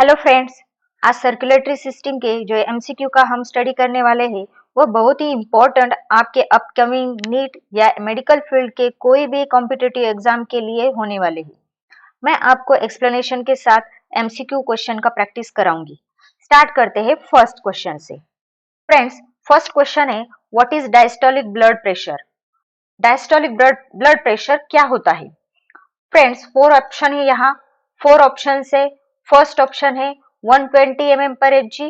Hello friends, आज circulatory system के जो एमसीक्यू का हम स्टडी करने वाले हैं वो बहुत ही इम्पोर्टेंट आपके अपकमिंग नीट या मेडिकल फील्ड के कोई भी कॉम्पिटिटिव एग्जाम के लिए होने वाले हैं। मैं आपको एक्सप्लेनेशन के साथ एमसीक्यू क्वेश्चन का प्रैक्टिस कराऊंगी। स्टार्ट करते हैं फर्स्ट क्वेश्चन से। फ्रेंड्स, फर्स्ट क्वेश्चन है what is diastolic blood pressure. Diastolic blood pressure क्या होता है? फ्रेंड्स, फोर ऑप्शन है यहाँ। फोर ऑप्शन से फर्स्ट ऑप्शन है 120 mm पर H G,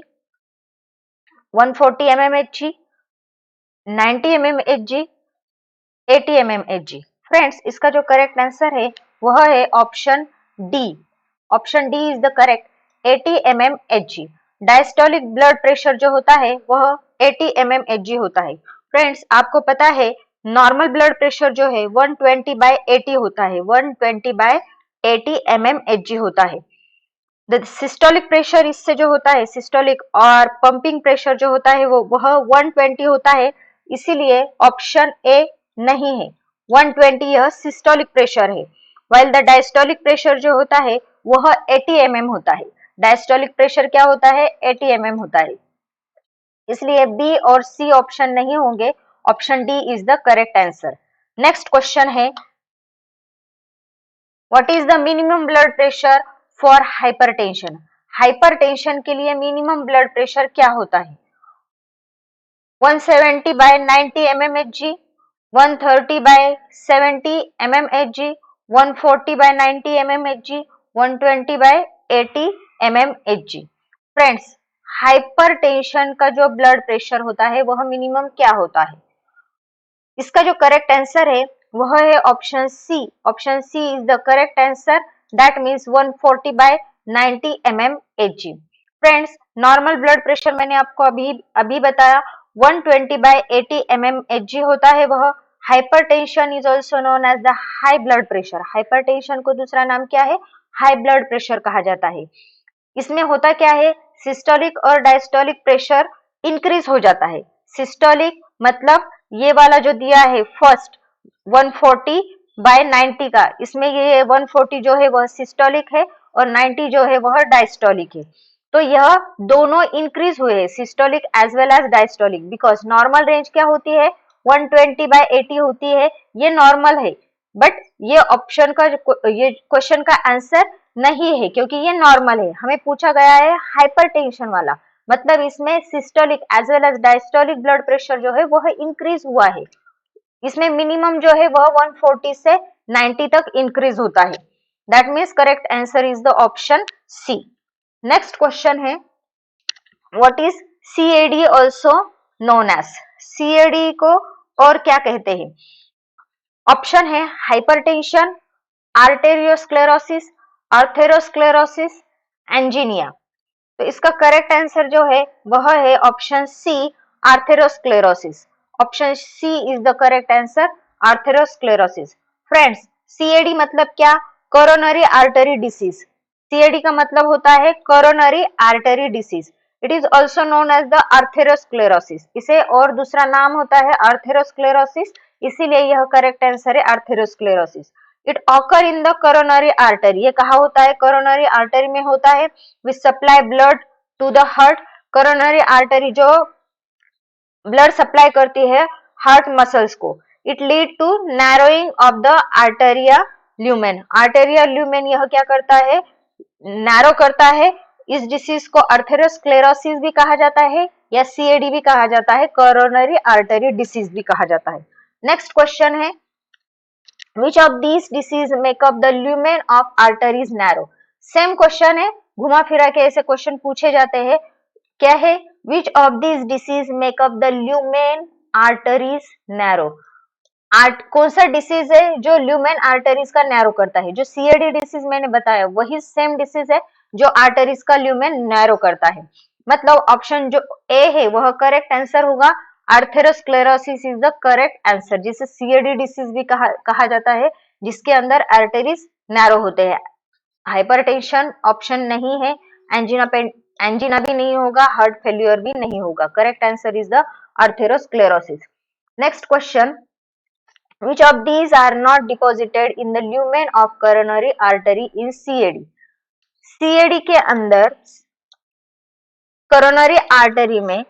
140 mm H G, 90 mm H G, 80 mm H G. Friends, इसका जो करेक्ट आंसर है वह है option D. Option D is the correct 80 mm H G. Diastolic blood pressure जो होता है वह 80 mm एच जी होता है। फ्रेंड्स, आपको पता है नॉर्मल ब्लड प्रेशर जो है 120/80 होता है, 120/80 mm एच जी होता है। सिस्टोलिक प्रेशर इससे जो होता है, सिस्टोलिक और पंपिंग प्रेशर जो होता है वह 120 होता है, इसीलिए ऑप्शन ए नहीं है। 120 यह सिस्टोलिक प्रेशर है, वाइल द डायस्टोलिक प्रेशर जो होता है वह 80 mm होता है। डायस्टोलिक प्रेशर क्या होता है? 80 mm होता है, इसलिए बी और सी ऑप्शन नहीं होंगे। Option D is the correct answer. Next question है what is the minimum blood pressure for hypertension. Hypertension के लिए मिनिमम ब्लड प्रेशर क्या होता है? 170/90 mm Hg, 130/70 mm Hg, 140/90 mm Hg, 120/80 mm Hg। Friends, hypertension का जो ब्लड प्रेशर होता है वह मिनिमम क्या होता है? इसका जो करेक्ट आंसर है वह है option C. Option C is the correct answer, that means 140/90 mm Hg। Friends, normal blood pressure मैंने आपको अभी बताया 120/80 mm Hg होता है वह। Hypertension is also known as the high blood pressure. Hypertension को दूसरा नाम क्या है? हाई ब्लड प्रेशर कहा जाता है। इसमें होता क्या है, सिस्टोलिक और डायस्टोलिक प्रेशर इंक्रीज हो जाता है। सिस्टोलिक मतलब ये वाला जो दिया है फर्स्ट 140/90 का, इसमें ये 140 जो है वह सिस्टोलिक है और 90 जो है वह डायस्टोलिक है। तो यह दोनों इंक्रीज हुए हैं, systolic as well as diastolic, because normal range क्या होती है? 120/80 होती है, ये नॉर्मल है। बट ये ऑप्शन का ये क्वेश्चन का आंसर नहीं है क्योंकि ये नॉर्मल है। हमें पूछा गया है हाइपरटेंशन वाला, मतलब इसमें systolic as well as diastolic blood pressure जो है वह इंक्रीज हुआ है। इसमें मिनिमम जो है वह 140 से 90 तक इंक्रीज होता है। That means correct answer is the option C. Next question है what is CAD also known as. CAD को और क्या कहते हैं? ऑप्शन है हाइपरटेंशन, आर्टेरियोस्क्लेरोसिस, आर्थेरोस्क्लेरोसिस, एंजीनिया। तो इसका करेक्ट आंसर जो है वह है option C, atherosclerosis. Option C is the correct answer, atherosclerosis. Friends, CAD मतलब क्या? Coronary artery disease. सीएडी का मतलब होता है coronary artery disease. It is also known as the atherosclerosis. इसे और दूसरा नाम होता है आर्थेरोस्क्लेरोसिस, इसीलिए यह करेक्ट आंसर है atherosclerosis. It occur in the coronary artery. ये कहा होता है? कोरोनरी आर्टरी में होता है। Which supply blood to the heart. Coronary artery जो ब्लड सप्लाई करती है हार्ट मसल्स को। It lead to narrowing of the arterial lumen. Arterial lumen यह क्या करता है? नैरो करता है। इस डिसीज को आर्थेरोस्क्लेरोसिस भी कहा जाता है या सीएडी भी कहा जाता है, कोरोनरी आर्टरी डिसीज भी कहा जाता है। नेक्स्ट क्वेश्चन है Which of these disease make up the lumen of arteries narrow? Same question है, घुमा फिरा के ऐसे क्वेश्चन पूछे जाते हैं। क्या है? Which of these disease make up the lumen arteries narrow? कौन सा डिसीज है जो ल्यूमेन आर्टरीज का नैरो करता है? जो सीएडी डिसीज मैंने बताया वही सेम डिसीज है जो आर्टरीज का ल्यूमेन नैरो करता है। मतलब ऑप्शन जो ए है वह करेक्ट आंसर होगा। Atherosclerosis is the correct answer, जिसे सीएडी डिसीज भी कहा जाता है, जिसके अंदर आर्टरीज नैरो होते हैं। हाइपरटेंशन ऑप्शन नहीं है, एंजिना भी नहीं होगा, हार्ट फेल्यूर भी नहीं होगा। Correct answer is the atherosclerosis. Next question, which of these are not deposited in the lumen of coronary artery in CAD? CAD के अंदर कोरोनरी आर्टरी में,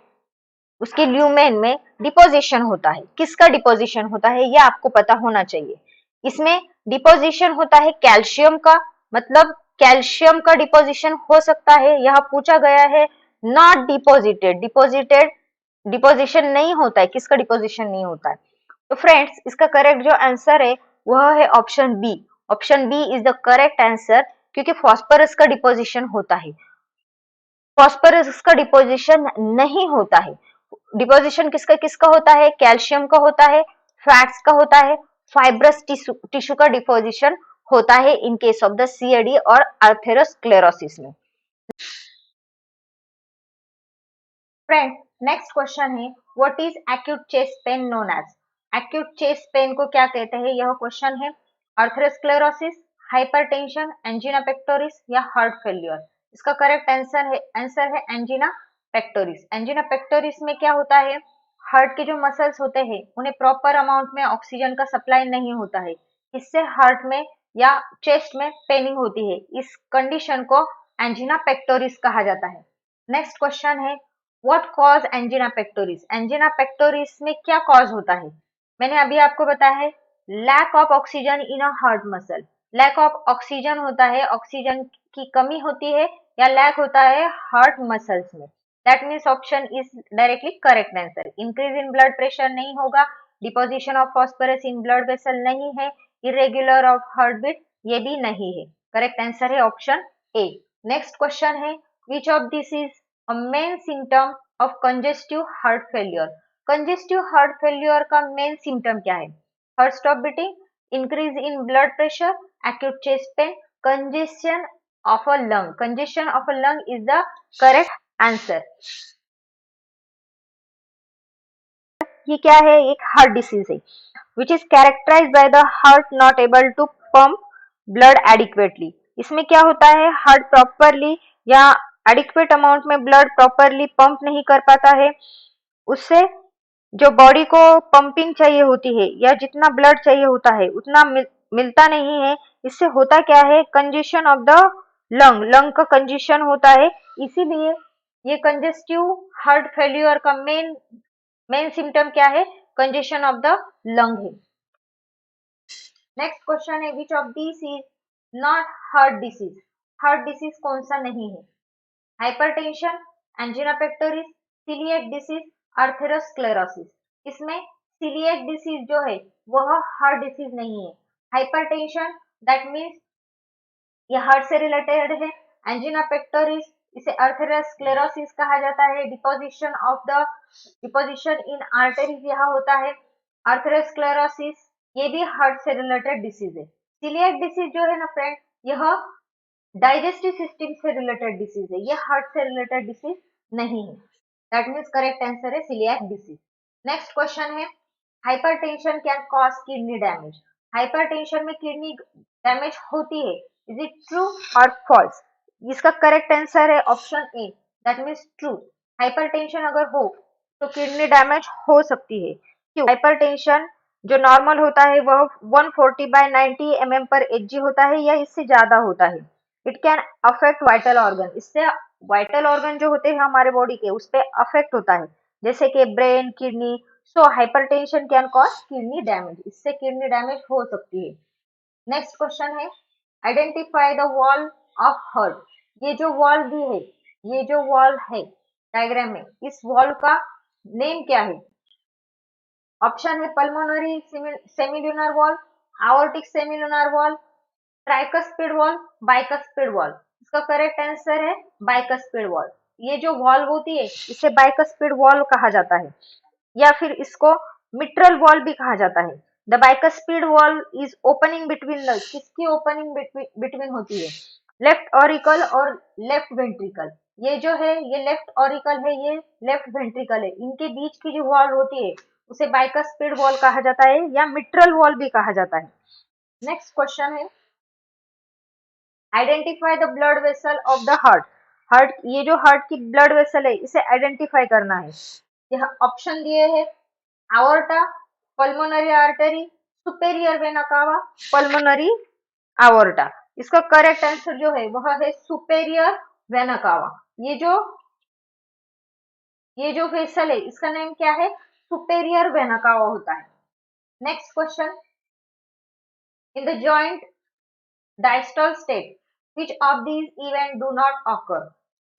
उसके ल्यूमेन में डिपोजिशन होता है। किसका डिपोजिशन होता है ये आपको पता होना चाहिए। इसमें डिपोजिशन होता है कैल्शियम का, मतलब कैल्शियम का डिपोजिशन हो सकता है। यहाँ पूछा गया है नॉट डिपोजिटेड, डिपोजिशन नहीं होता है। किसका डिपोजिशन नहीं होता है? तो फ्रेंड्स, इसका करेक्ट जो आंसर है वह है option B. Option B is the correct answer, क्योंकि फॉस्फोरस का डिपोजिशन होता है। फॉस्फोरस का डिपोजिशन नहीं होता है। डिपोजिशन किसका किसका होता है? कैल्शियम का होता है, फैट्स का होता है, फाइब्रस टिश्यू का डिपोजिशन होता है in case of the CAD और अर्थेरोस्क्लेरोसिस में। फ्रेंड, नेक्स्ट क्वेश्चन है what is acute chest pain known as? Acute chest pain को क्या कहते हैं? यह क्वेश्चन है। अर्थेरोस्क्लेरोसिस, हाइपरटेंशन, एंजिना पेक्टोरिस या हार्ट फेल्योर? इसका करेक्ट आंसर है एंजिना पेक्टोरिस। एंजिना पेक्टोरिस में क्या होता है? हार्ट के जो मसल्स होते हैं उन्हें प्रॉपर अमाउंट में ऑक्सीजन का सप्लाई नहीं होता है। इससे हार्ट में या चेस्ट में पेनिंग होती है। इस कंडीशन को एंजिना पेक्टोरिस कहा जाता है। नेक्स्ट क्वेश्चन है what cause angina pectoris? Angina pectoris में क्या कॉज होता है? मैंने अभी आपको बताया है lack of oxygen in a heart muscle. Lack of oxygen होता है, ऑक्सीजन की कमी होती है या लैक होता है हार्ट मसल्स में। That means option is directly correct answer. Increase in blood pressure नहीं होगा, deposition of phosphorus in blood vessel नहीं है, इरेगुलर ऑफ हार्ट बीट ये भी नहीं है। करेक्ट आंसर है ऑप्शन ए। नेक्स्ट क्वेश्चन है which of this is a main symptom of congestive heart failure? congestive heart failure का main symptom क्या है? heart stop beating, increase in blood pressure, acute chest pain, congestion of a lung. congestion of a lung is the correct answer. ये क्या है? एक heart disease है which is characterized by the heart not able to pump blood adequately. इसमें क्या होता है? Heart properly या एडिक्वेट अमाउंट में ब्लड प्रॉपरली पंप नहीं कर पाता है। उससे जो बॉडी को पंपिंग चाहिए होती है या जितना ब्लड चाहिए होता है उतना मिलता नहीं है। इससे होता क्या है? कंजेशन ऑफ द लंग का कंजेशन होता है। इसीलिए ये कंजेस्टिव हार्ट फेल्यूर का मेन सिम्टम क्या है? कंजेशन ऑफ द लंग है। नेक्स्ट क्वेश्चन है which of this is not heart disease? Heart disease कौन सा नहीं है? Hypertension, angina pectoris, coeliac disease, atherosclerosis. इसमें सीलिएक डिसीज जो है वह हार्ट डिसीज नहीं है। हाइपरटेंशन दैट मीन्स ये हार्ट से रिलेटेड है। एंजिना पेक्टोरिस इसे अर्थेरोस्क्लेरोसिस कहा जाता है। डिपोजिशन इन आर्टरीज यहाँ होता है। अर्थेरोस्क्लेरोसिस ये भी हार्ट से रिलेटेड डिसीज है। सीलिएक डिसीज जो है ना फ्रेंड, यह डाइजेस्टिव सिस्टम से रिलेटेड डिसीज है, ये हार्ट से रिलेटेड डिसीज नहीं है। दैट मीन्स करेक्ट आंसर है सीलिएक डिसीज। नेक्स्ट क्वेश्चन है hypertension can cause kidney damage? Hypertension में किडनी डैमेज होती है, इज इट ट्रू और फॉल्स? इसका करेक्ट आंसर है option A, that means true. Hypertension अगर हो तो किडनी डैमेज हो सकती है। क्यों? हाइपरटेंशन जो नॉर्मल होता है वह 140/90 mm पर एचजी होता है या इससे ज्यादा होता है। It can affect vital organ. इससे वाइटल ऑर्गन जो होते हैं हमारे बॉडी के उस पर अफेक्ट होता है, जैसे कि brain, kidney. So hypertension can cause kidney damage, इससे किडनी डैमेज हो सकती है। नेक्स्ट क्वेश्चन है identify the wall of heart. ये जो वॉल भी है, ये जो वॉल है डायग्राम में, इस वॉल का नेम क्या है? ऑप्शन है pulmonary semilunar valve, aortic semilunar valve, tricuspid valve, bicuspid valve. इसका करेक्ट आंसर है बाइकस्पिड वॉल। ये जो वॉल होती है इसे बाइकस्पिड वॉल कहा जाता है या फिर इसको मिट्रल वॉल भी कहा जाता है। The bicuspid valve is opening between the, किसकी ओपनिंग बिटवीन होती है? लेफ्ट ऑरिकल और लेफ्ट वेंट्रिकल। ये जो है ये लेफ्ट ऑरिकल है, ये लेफ्ट वेंट्रिकल है। इनके बीच की जो वॉल होती है उसे बाइकस्पिड वॉल कहा जाता है या मिट्रल वॉल भी कहा जाता है। नेक्स्ट क्वेश्चन है identify the blood vessel of the heart. Heart, ये जो हार्ट की ब्लड वेसल है इसे आइडेंटिफाई करना है। यह ऑप्शन दिए हैं aorta, pulmonary artery, superior vena cava, pulmonary aorta. इसका करेक्ट आंसर जो है वह है सुपेरियर वेना कावा। ये जो वेसल है इसका नेम क्या है? सुपेरियर वेना कावा होता है। Next question, in the joint diastole state which of these event do not occur?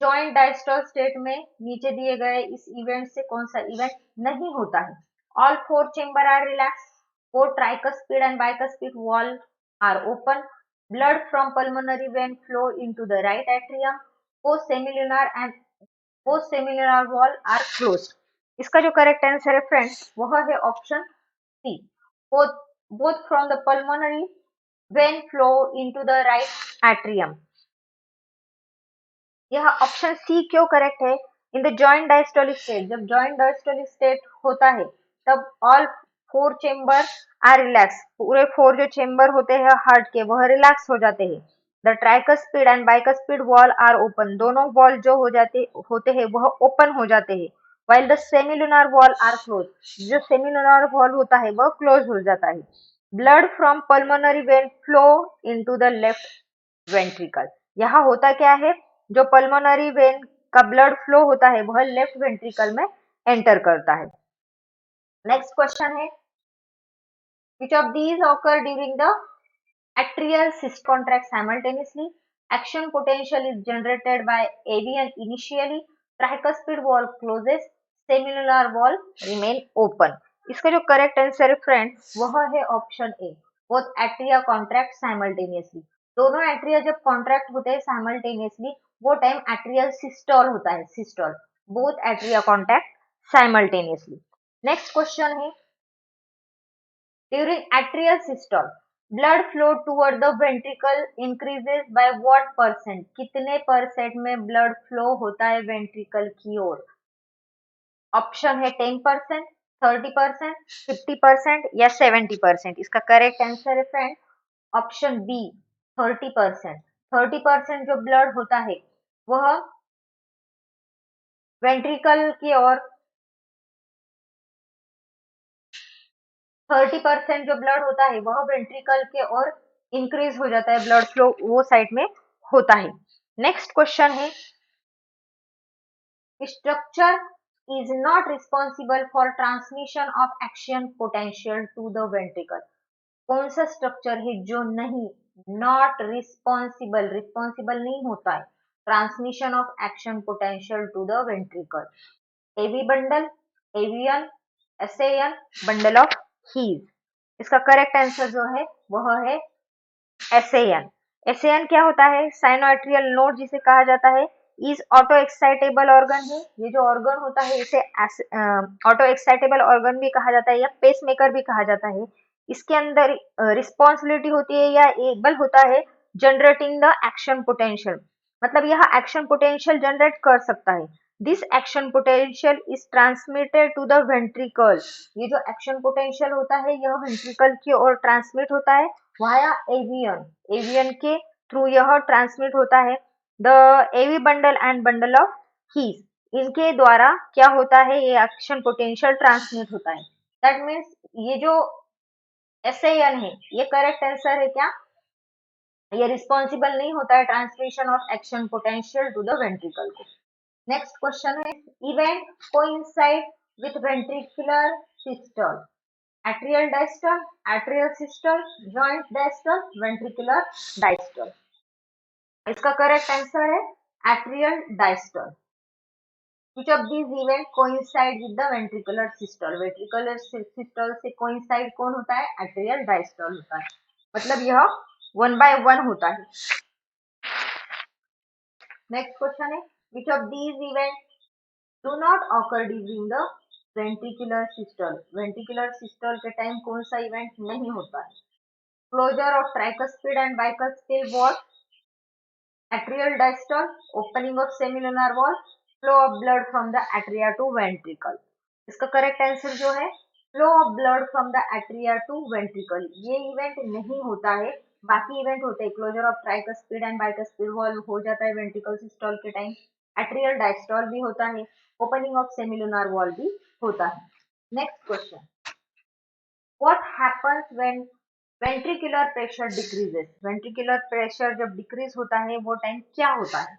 Joint diastole state में नीचे दिए गए इस इवेंट से कौन सा इवेंट नहीं होता है? All four chamber are relax, both tricuspid and bicuspid wall are open, blood from pulmonary vein flow into the right atrium, both semilunar and both semilunar wall are closed. इसका जो correct answer है friends वह है option C, both both from the pulmonary vein flow into the right atrium. यह option C क्यों correct है? In the joint diastolic state, जब joint diastolic state होता है तब all four chamber are relax, पूरे फोर जो चेंबर होते हैं हार्ट के वह रिलैक्स हो जाते हैं। The tricuspid and bicuspid valve are open, दोनों वॉल जो होते हैं वह ओपन हो जाते हैं। while the semilunar valve are close, जो सेमिलुनार वॉल होता है वह क्लोज हो जाता है। Blood from pulmonary vein flow into the left ventricle, यहाँ होता क्या है? जो पल्मोनरी वेन का ब्लड फ्लो होता है वह लेफ्ट वेंट्रिकल में एंटर करता है। नेक्स्ट क्वेश्चन है, which of these occur during the atrial cyst contract simultaneously? Action potential is generated by AVN initially, tricuspid wall closes, semilunar wall remain open. इसका जो correct answer है friends वह है option A, both atria contract simultaneously. दोनों atria जब contract होते हैं simultaneously वो टाइम एट्रियल सिस्टोल होता है, systole. Both atria contract simultaneously. Next question है, during atrial systole, blood flow toward the ventricle increases by what percent? कितने percent में ब्लड फ्लो होता है वेंट्रिकल की ओर? ऑप्शन है 10%, 30%, 50% या 70%। इसका करेक्ट आंसर है फ्रेंड ऑप्शन बी, 30%। 30% जो ब्लड होता है वह वेंट्रिकल की ओर, 30% जो ब्लड होता है वह वेंट्रिकल के ओर इंक्रीज हो जाता है, ब्लड फ्लो वो साइड में होता है। नेक्स्ट क्वेश्चन है, structure is not responsible for transmission of action potential to the ventricle. कौन सा स्ट्रक्चर है जो नहीं, नॉट रिस्पॉन्सिबल, रिस्पॉन्सिबल नहीं होता है transmission of action potential to the ventricle? AV bundle, AVN, SN, bundle of His. इसका करेक्ट आंसर जो है वह है एसएन। एसएन क्या होता है? साइनोएट्रियल नोड जिसे कहा जाता है, इज ऑटो एक्साइटेबल ऑर्गन है। ये जो ऑर्गन होता है इसे ऑटो एक्साइटेबल ऑर्गन भी कहा जाता है या पेस मेकर भी कहा जाता है। इसके अंदर रिस्पॉन्सिबिलिटी होती है या एबल होता है जनरेटिंग द एक्शन पोटेंशियल, मतलब यह एक्शन पोटेंशियल जनरेट कर सकता है। This action potential is transmitted to the ventricle, ये जो एक्शन पोटेंशियल होता है यह वेंट्रिकल की ओर ट्रांसमिट होता है वाया एवियन, एवियन के थ्रू यह ट्रांसमिट होता है। The AV bundle and bundle of His, इनके द्वारा क्या होता है? ये एक्शन पोटेंशियल ट्रांसमिट होता है। दैट मीन्स ये जो एसएन है ये करेक्ट आंसर है क्या? ये रिस्पॉन्सिबल नहीं होता है transmission of action potential to the ventricle को। नेक्स्ट क्वेश्चन है, event coincide with ventricular systole, atrial diastole, atrial systole, joint diastole, ventricular diastole. इसका करेक्ट आंसर है atrial diastole. Which of these event coincide with the ventricular systole? Ventricular systole से coincide कौन होता है? Atrial diastole होता है, मतलब यह 1 by 1 होता है। नेक्स्ट क्वेश्चन है, which of these events do not occur during the ventricular systole? ventricular systole के टाइम कौन सा इवेंट नहीं होता है? Closure of tricuspid and bicuspid valve, atrial diastole, opening of semilunar valve, flow of blood from the atria to ventricle. इसका correct answer जो है flow of blood from the atria to ventricle, ये event नहीं होता है। बाकी event होते हैं, closure of tricuspid and bicuspid valve हो जाता है वेंट्रिकल सिस्टोल के टाइम, एट्रियल डायस्टोल भी होता है, ओपनिंग ऑफ सेमिलुनर वॉल भी होता है। Next question, what happens when ventricular pressure decreases, ventricular pressure जब डिक्रीज होता है वो टाइम क्या होता है?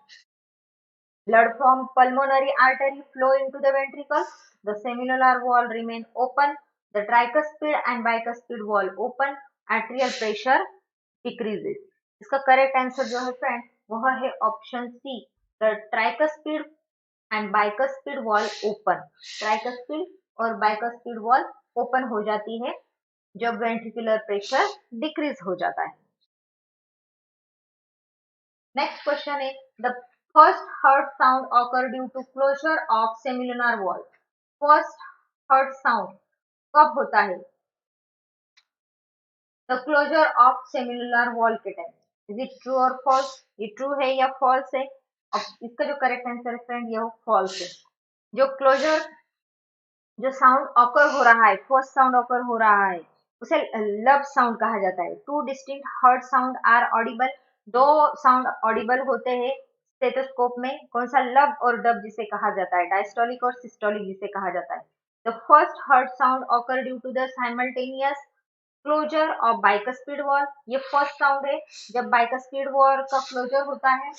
Blood from pulmonary artery flow into the ventricle. The semilunar wall remain open. The tricuspid and bicuspid wall open. Arterial pressure decreases. इसका correct answer जो है फ्रेंड वह है option C, the tricuspid and bicuspid valve open. Tricuspid और bicuspid valve open हो जाती है जब वेंट्रिकुलर प्रेशर डिक्रीज हो जाता है। Next question is the first heard sound occur due to closure of semilunar wall. First heard sound कब होता है? The closure of semilunar wall के time. Is it true or false? ये true है या false है? अब इसका जो करेक्ट आंसर है फ्रेंड ये false है। जो क्लोजर जो साउंड ऑकर हो रहा है, फर्स्ट साउंड ऑकर हो रहा है, उसे लब साउंड कहा जाता है। Two distinct heart sound are audible, दो साउंड ऑडिबल होते हैं स्टेथोस्कोप में। कौन सा? लब और डब जिसे कहा जाता है, डायस्टोलिक और सिस्टोलिक जिसे कहा जाता है। The first heart sound occur due to the simultaneous closure of bicuspid valve, ये फर्स्ट साउंड है जब बाइकस्पिड वॉल का क्लोजर होता है।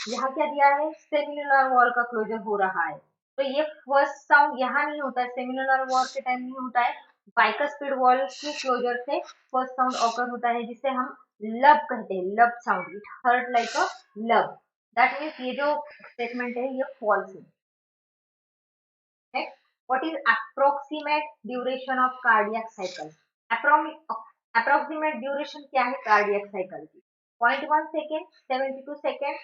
यहाँ क्या दिया है? सेमिलुलर वॉल का क्लोजर हो रहा है, तो ये फर्स्ट साउंड यहाँ नहीं होता है, सेमिलुलर वॉल के टाइम नहीं होता है, बाइकस्पिड वॉल की क्लोजर से फर्स्ट साउंड ऑकर होता है जिसे हम लब कहते हैं, lub sound. It heard like a lub. That means ये जो स्टेटमेंट है ये फॉल्स है। Next, what is approximate duration of cardiac cycle? Approximate duration क्या है कार्डियक साइकिल की? 0.1 सेकेंड, 72 सेकेंड,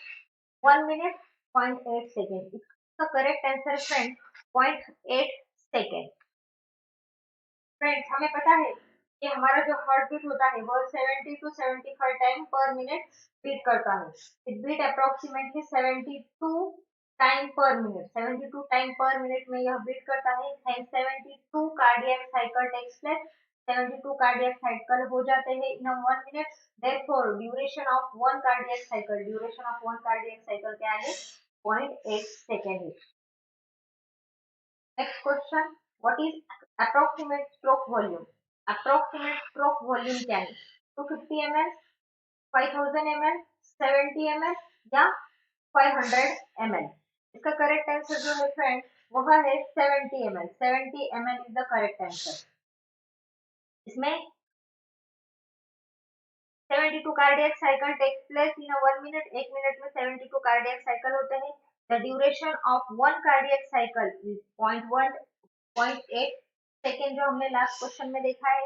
1 मिनट, 0.8 सेकेंड। इसका correct answer friend 0.8 second. Friends हमें पता है कि हमारा जो हार्ट बीट होता है वो 70 to 75 time per minute beat करता है। It beat approximately 72 time per minute, 72 time per minute में यह बीट करता है। And 72 cardiac cycle takes place, 72 cardiac cycle हो जाते हैं in 1 minute. Therefore duration of one cardiac cycle, duration of one cardiac cycle क्या है? 0.8 सेकेंड है। Next question, what is approximate stroke volume? Approximate stroke volume क्या है? 250 ml, 5000 ml, 70 ml या 500 ml? इसका करेक्ट आंसर जो है फ्रेंड वह है 70 ml। 70 ml is the correct answer. इसमें 72 cardiac cycle takes place in 1 minute, 1 minute में 72 कार्डियक साइकिल होते हैं। The duration of one cardiac cycle is 0.8 second, जो हमने लास्ट क्वेश्चन में देखा है।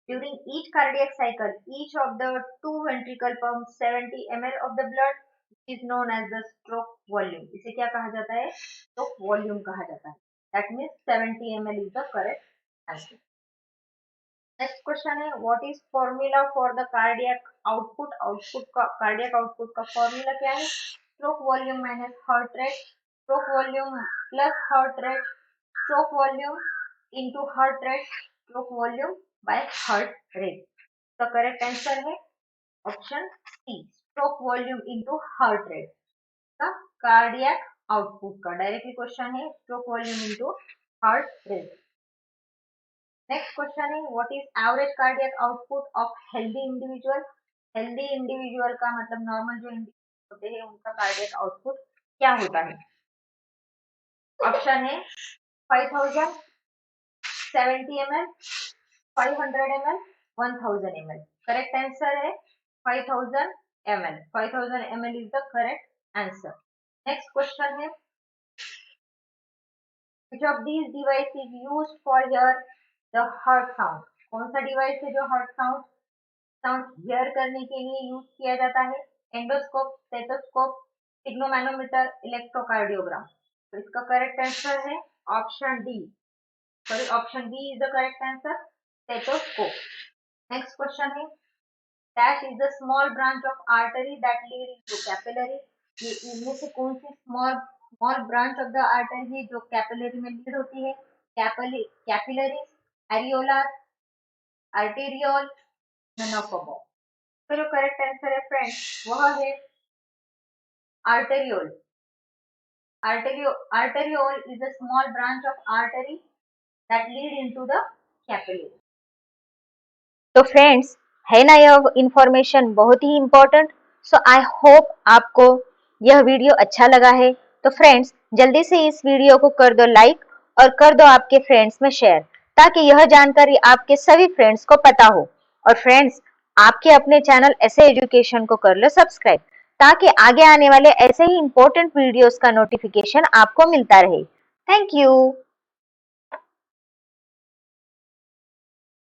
During each cardiac cycle each of the two ventricle pump 70 ml of the blood is known as the stroke volume. इसे क्या कहा जाता है? स्ट्रोक वॉल्यूम कहा जाता है। That means 70 ml is the correct answer. Next question है what is formula for the cardiac output? Output का कार्डियक आउटपुट का फॉर्मूला क्या है? Stroke volume minus heart rate, stroke volume plus heart rate, stroke volume into heart rate, stroke volume by heart rate. तो correct answer है option C, stroke volume into heart rate का cardiac output का directly question है, stroke volume into heart rate. Next question है what is average cardiac output of healthy individual? Healthy individual का मतलब normal जो individual होते हैं उनका कार्डियक आउटपुट क्या होता है? ऑप्शन है 5000, 70 ml, 500 ml, 1000 ml। Correct answer है 5000 ml। 5000 ml is the correct answer. Next question है which of these device is used for hear the heart sound? कौन सा डिवाइस है जो हार्ट साउंड हियर करने के लिए यूज किया जाता है? Endoscope, stethoscope, sphygmomanometer, electrocardiogram. तो इसका करेक्ट आंसर है option D, sorry option B is the correct answer, stethoscope. Next question है dash is the small branch of artery that lead into capillary. ये इनमें से कौन सी small small branch of the artery है जो capillary में लीड होती है? Capillary, areola, arteriole, none of above. तो जो करेक्ट आंसर है फ्रेंड वह है arteriole. Arteriole is a small branch of artery that lead into the capillary. तो फ्रेंड्स है ना यह इंफॉर्मेशन बहुत ही इम्पोर्टेंट। सो आई होप आपको यह वीडियो अच्छा लगा है। तो फ्रेंड्स, जल्दी से इस वीडियो को कर दो लाइक और कर दो आपके फ्रेंड्स में शेयर, ताकि यह जानकारी आपके सभी फ्रेंड्स को पता हो। और फ्रेंड्स, आपके अपने चैनल ऐसे एजुकेशन को कर लो सब्सक्राइब, ताकि आगे आने वाले ऐसे ही इंपॉर्टेंट वीडियोस का नोटिफिकेशन आपको मिलता रहे। Thank you.